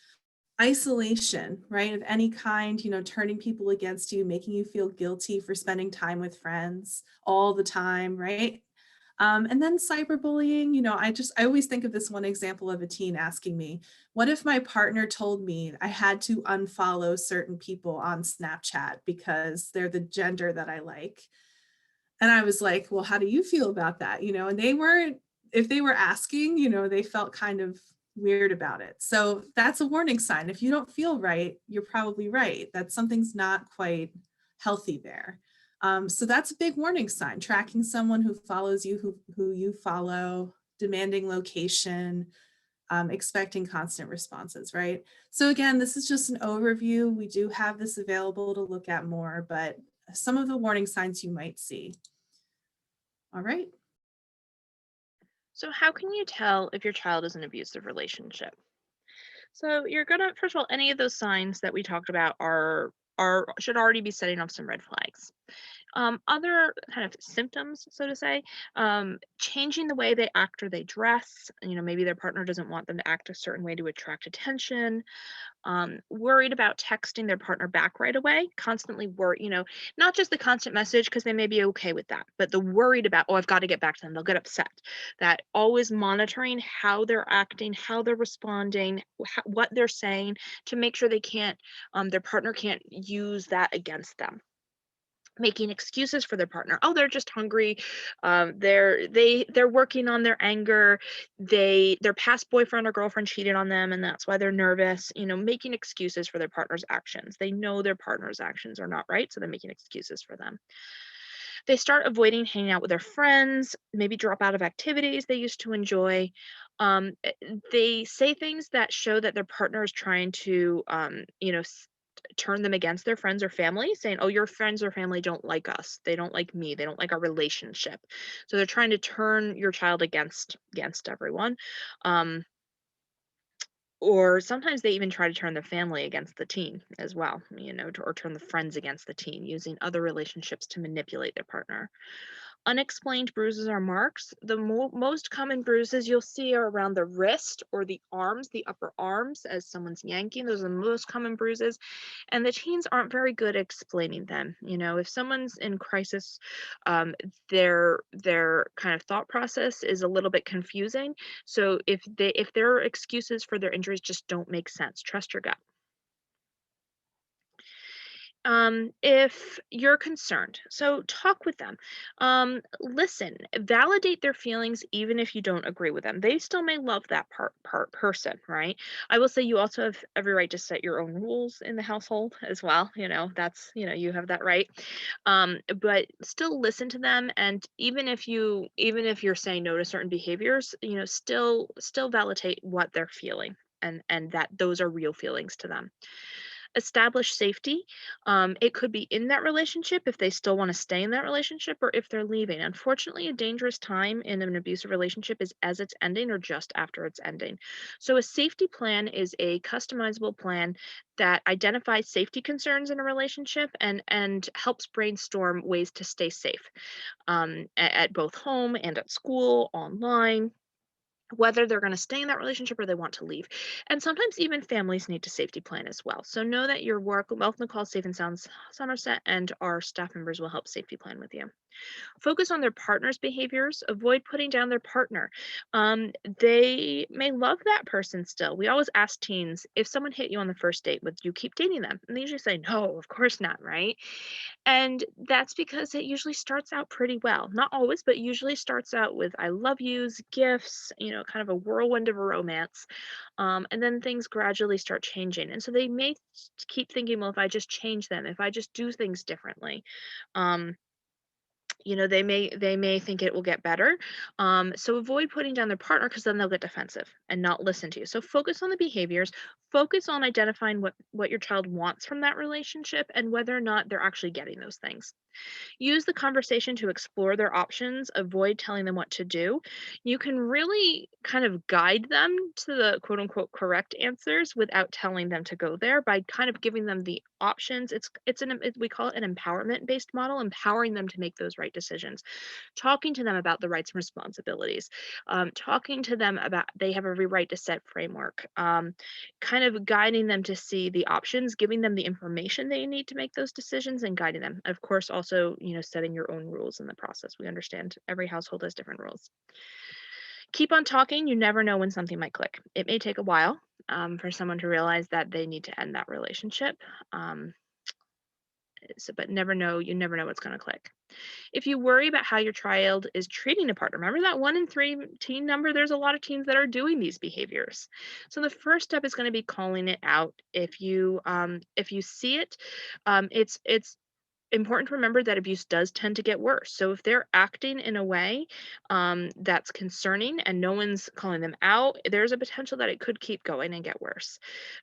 Isolation, right, of any kind, turning people against you, making you feel guilty for spending time with friends all the time, right? And then cyberbullying, I always think of this one example of a teen asking me, what if my partner told me I had to unfollow certain people on Snapchat because they're the gender that I like? And I was like, well, how do you feel about that? And they weren't, if they were asking, they felt kind of weird about it. So that's a warning sign. If you don't feel right, you're probably right. That something's not quite healthy there. So that's a big warning sign. Tracking someone who follows you, who you follow, demanding location, expecting constant responses, right? So again, this is just an overview. We do have this available to look at more, but some of the warning signs you might see. All right. So how can you tell if your child is in an abusive relationship? So you're gonna, first of all, any of those signs that we talked about are should already be setting off some red flags. Other kind of symptoms, so to say, changing the way they act or they dress. Maybe their partner doesn't want them to act a certain way to attract attention. Worried about texting their partner back right away, constantly worry, not just the constant message because they may be okay with that, but the worried about, oh, I've got to get back to them. They'll get upset. That always monitoring how they're acting, how they're responding, what they're saying to make sure they can't, their partner can't use that against them. Making excuses for their partner. Oh, they're just hungry. They're working on their anger. Their past boyfriend or girlfriend cheated on them, and that's why they're nervous. Making excuses for their partner's actions. They know their partner's actions are not right, so they're making excuses for them. They start avoiding hanging out with their friends. Maybe drop out of activities they used to enjoy. They say things that show that their partner is trying to, turn them against their friends or family, saying, "Oh, your friends or family don't like us. They don't like me. They don't like our relationship." So they're trying to turn your child against everyone. Um, or sometimes they even try to turn the family against the teen as well, or turn the friends against the teen, using other relationships to manipulate their partner. Unexplained bruises or marks. The most common bruises you'll see are around the wrist or the arms, the upper arms, as someone's yanking. Those are the most common bruises. And the teens aren't very good at explaining them. If someone's in crisis, their kind of thought process is a little bit confusing. So if their excuses for their injuries just don't make sense, trust your gut. If you're concerned, so talk with them. Listen, validate their feelings even if you don't agree with them. They still may love that part person, right? I will say you also have every right to set your own rules in the household as well. That's, you have that right. But still listen to them, and even if you're saying no to certain behaviors, still validate what they're feeling, and that those are real feelings to them. Establish safety. It could be in that relationship if they still want to stay in that relationship, or if they're leaving. Unfortunately, a dangerous time in an abusive relationship is as it's ending or just after it's ending. So, a safety plan is a customizable plan that identifies safety concerns in a relationship and helps brainstorm ways to stay safe, at both home and at school, online, whether they're going to stay in that relationship or they want to leave. And sometimes even families need to safety plan as well. So know that your work, Welcome to Call Safe and Sound Somerset, and our staff members will help safety plan with you. Focus on their partner's behaviors. Avoid putting down their partner. They may love that person still. We always ask teens, if someone hit you on the first date, would you keep dating them? And they usually say, no, of course not, right? And that's because it usually starts out pretty well. Not always, but usually starts out with I love yous, gifts, kind of a whirlwind of a romance. And then things gradually start changing. And so they may keep thinking, well, if I just change them, if I just do things differently, um, they may think it will get better. So avoid putting down their partner, because then they'll get defensive and not listen to you. So focus on the behaviors, focus on identifying what your child wants from that relationship and whether or not they're actually getting those things. Use the conversation to explore their options, avoid telling them what to do. You can really kind of guide them to the quote unquote correct answers without telling them to go there, by kind of giving them the options. We call it an empowerment based model, empowering them to make those right decisions, talking to them about the rights and responsibilities, talking to them about they have every right to set framework, kind of guiding them to see the options, giving them the information they need to make those decisions, and guiding them. Of course, also, setting your own rules in the process. We understand every household has different rules. Keep on talking. You never know when something might click. It may take a while for someone to realize that they need to end that relationship. Um, but you never know what's going to click. If you worry about how your child is treating a partner, remember that 1 in 3 teen number? There's a lot of teens that are doing these behaviors. So the first step is going to be calling it out. If you see it, it's important to remember that abuse does tend to get worse. So if they're acting in a way that's concerning and no one's calling them out, there's a potential that it could keep going and get worse.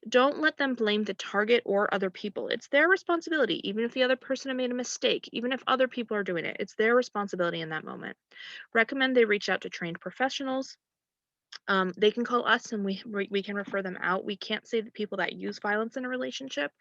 Don't let them blame the target or other people. It's their responsibility, even if the other person had made a mistake, even if other people are doing it, it's their responsibility in that moment. Recommend they reach out to trained professionals. They can call us and we can refer them out. We can't say the people that use violence in a relationship,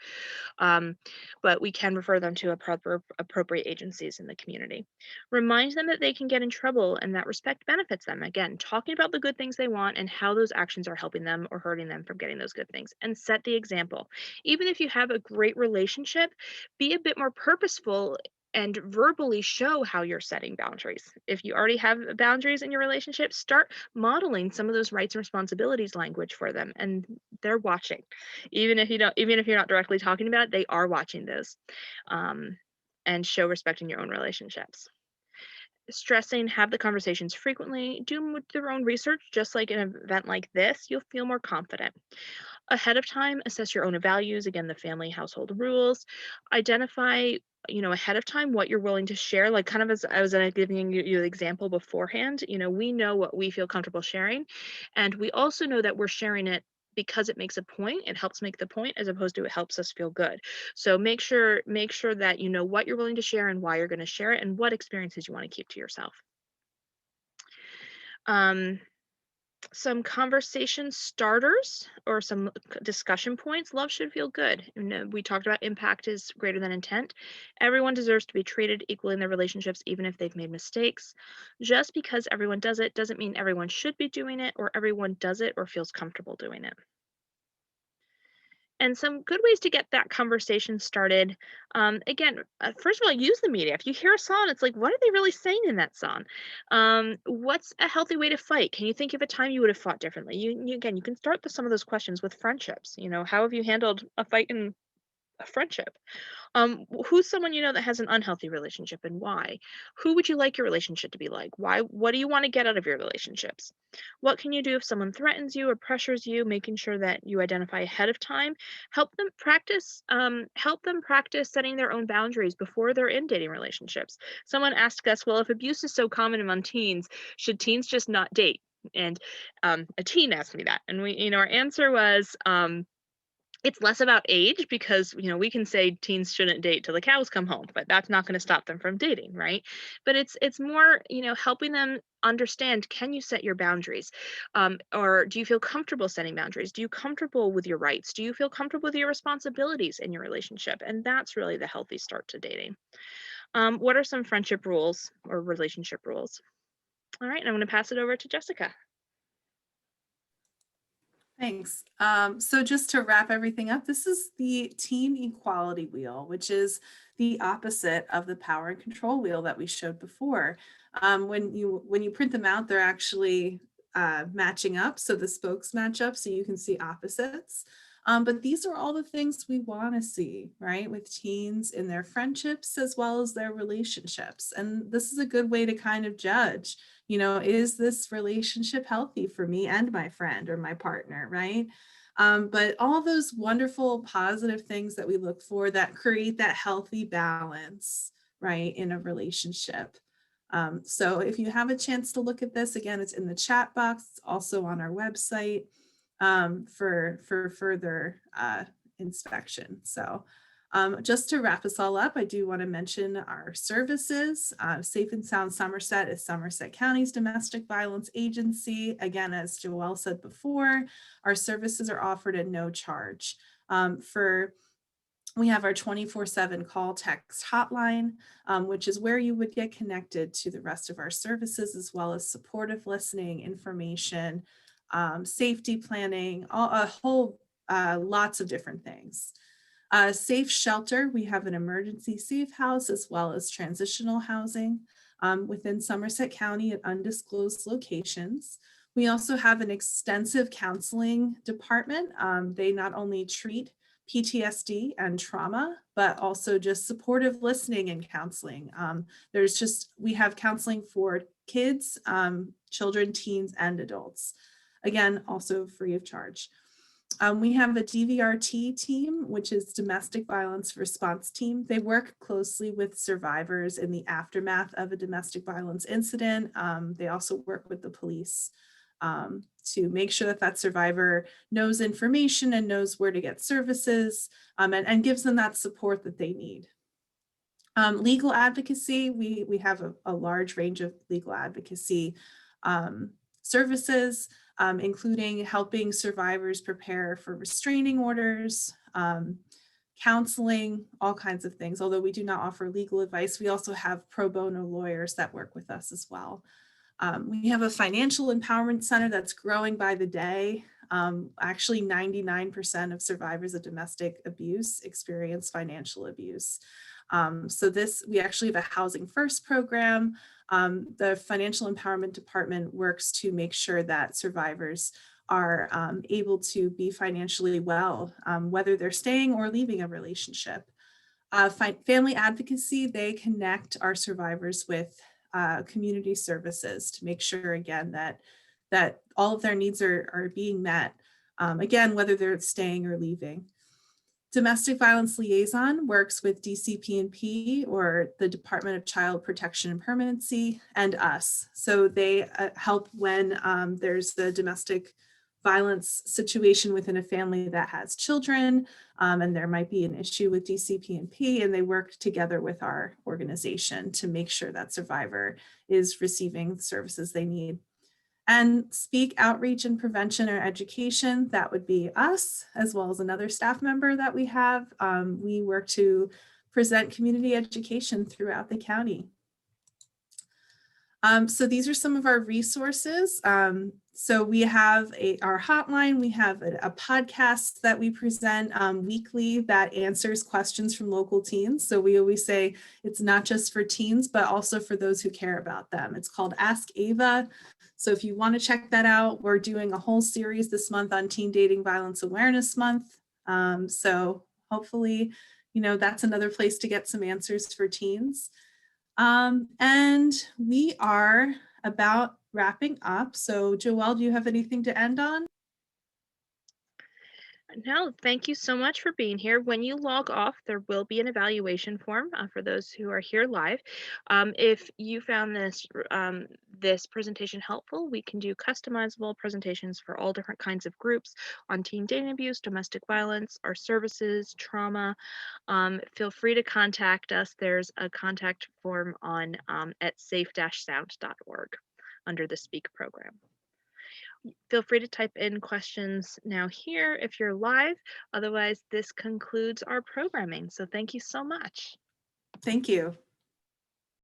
um, but we can refer them to appropriate agencies in the community. Remind them that they can get in trouble and that respect benefits them. Again, talking about the good things they want and how those actions are helping them or hurting them from getting those good things, and set the example. Even if you have a great relationship, be a bit more purposeful and verbally show how you're setting boundaries. If you already have boundaries in your relationship, start modeling some of those rights and responsibilities language for them, and they're watching. Even if you're not directly talking about it, they are watching those. um, and show respect in your own relationships. Stressing, have the conversations frequently, do their own research. Just like an event like this, you'll feel more confident. Ahead of time, assess your own values, again, the family household rules. Identify, ahead of time what you're willing to share, like kind of as I was giving you the example beforehand. We know what we feel comfortable sharing, and we also know that we're sharing it because it makes a point. It helps make the point, as opposed to it helps us feel good. So make sure that you know what you're willing to share and why you're going to share it, and what experiences you want to keep to yourself. um some conversation starters or some discussion points. Love should feel good. We talked about impact is greater than intent. Everyone deserves to be treated equally in their relationships, even if they've made mistakes. Just because everyone does it doesn't mean everyone should be doing it, or everyone does it or feels comfortable doing it. And some good ways to get that conversation started. Again, first of all, use the media. If you hear a song, it's like, what are they really saying in that song? What's a healthy way to fight? Can you think of a time you would have fought differently? Again, you can start some of those questions with friendships. How have you handled a fight in a friendship? Who's someone that has an unhealthy relationship, and why? Who would you like your relationship to be like? Why? What do you want to get out of your relationships? What can you do if someone threatens you or pressures you? Making sure that you identify ahead of time. Help them practice. Help them practice setting their own boundaries before they're in dating relationships. Someone asked us, well, if abuse is so common among teens, should teens just not date? And a teen asked me that, and our answer was, it's less about age, because we can say teens shouldn't date till the cows come home, but that's not going to stop them from dating, right? But it's more, helping them understand, can you set your boundaries? Or do you feel comfortable setting boundaries? Do you comfortable with your rights? Do you feel comfortable with your responsibilities in your relationship? And that's really the healthy start to dating. What are some friendship rules or relationship rules? All right, I'm going to pass it over to Jessica. Thanks. So just to wrap everything up, this is the teen equality wheel, which is the opposite of the power and control wheel that we showed before. When you print them out, they're actually matching up. So the spokes match up so you can see opposites. But these are all the things we want to see, right? With teens in their friendships as well as their relationships. And this is a good way to kind of judge, Is this relationship healthy for me and my friend or my partner, right? But all those wonderful positive things that we look for that create that healthy balance, right, in a relationship. So if you have a chance to look at this, again, it's in the chat box. It's also on our website for further inspection. So just to wrap us all up, I do want to mention our services. Safe and Sound Somerset is Somerset County's domestic violence agency. Again, as Joelle said before, our services are offered at no charge. We have our 24/7 call text hotline, which is where you would get connected to the rest of our services, as well as supportive listening, information, safety planning, a whole lots of different things. Safe shelter, we have an emergency safe house as well as transitional housing within Somerset County at undisclosed locations. We also have an extensive counseling department. They not only treat PTSD and trauma, but also just supportive listening and counseling. We have counseling for kids, children, teens, and adults. Again, also free of charge. We have a DVRT team, which is Domestic Violence Response Team. They work closely with survivors in the aftermath of a domestic violence incident. They also work with the police to make sure that that survivor knows information and knows where to get services and gives them that support that they need. Legal advocacy, we have a large range of legal advocacy services, including helping survivors prepare for restraining orders, counseling, all kinds of things. Although we do not offer legal advice, we also have pro bono lawyers that work with us as well. We have a financial empowerment center that's growing by the day. Actually, 99% of survivors of domestic abuse experience financial abuse. We actually have a Housing First program. The Financial Empowerment Department works to make sure that survivors are able to be financially well, whether they're staying or leaving a relationship. Family advocacy, they connect our survivors with community services to make sure, again, that all of their needs are being met, again, whether they're staying or leaving. Domestic Violence Liaison works with DCP&P or the Department of Child Protection and Permanency and us. So they help when there's the domestic violence situation within a family that has children and there might be an issue with DCP&P, and they work together with our organization to make sure that survivor is receiving the services they need. And Speak Outreach and Prevention or Education, that would be us, as well as another staff member that we have. We work to present community education throughout the county. So these are some of our resources. So we have our hotline, we have a podcast that we present weekly that answers questions from local teens. So we always say it's not just for teens, but also for those who care about them. It's called Ask Ava. So if you want to check that out, we're doing a whole series this month on Teen Dating Violence Awareness Month. So hopefully, that's another place to get some answers for teens. And we are about wrapping up. So Joelle, do you have anything to end on? No, thank you so much for being here. When you log off, there will be an evaluation form for those who are here live. If you found this presentation helpful, we can do customizable presentations for all different kinds of groups on teen dating abuse, domestic violence, our services, trauma. Feel free to contact us. There's a contact form on at safe-sound.org under the Speak program. Feel free to type in questions now here if you're live. Otherwise, this concludes our programming. So thank you so much. Thank you.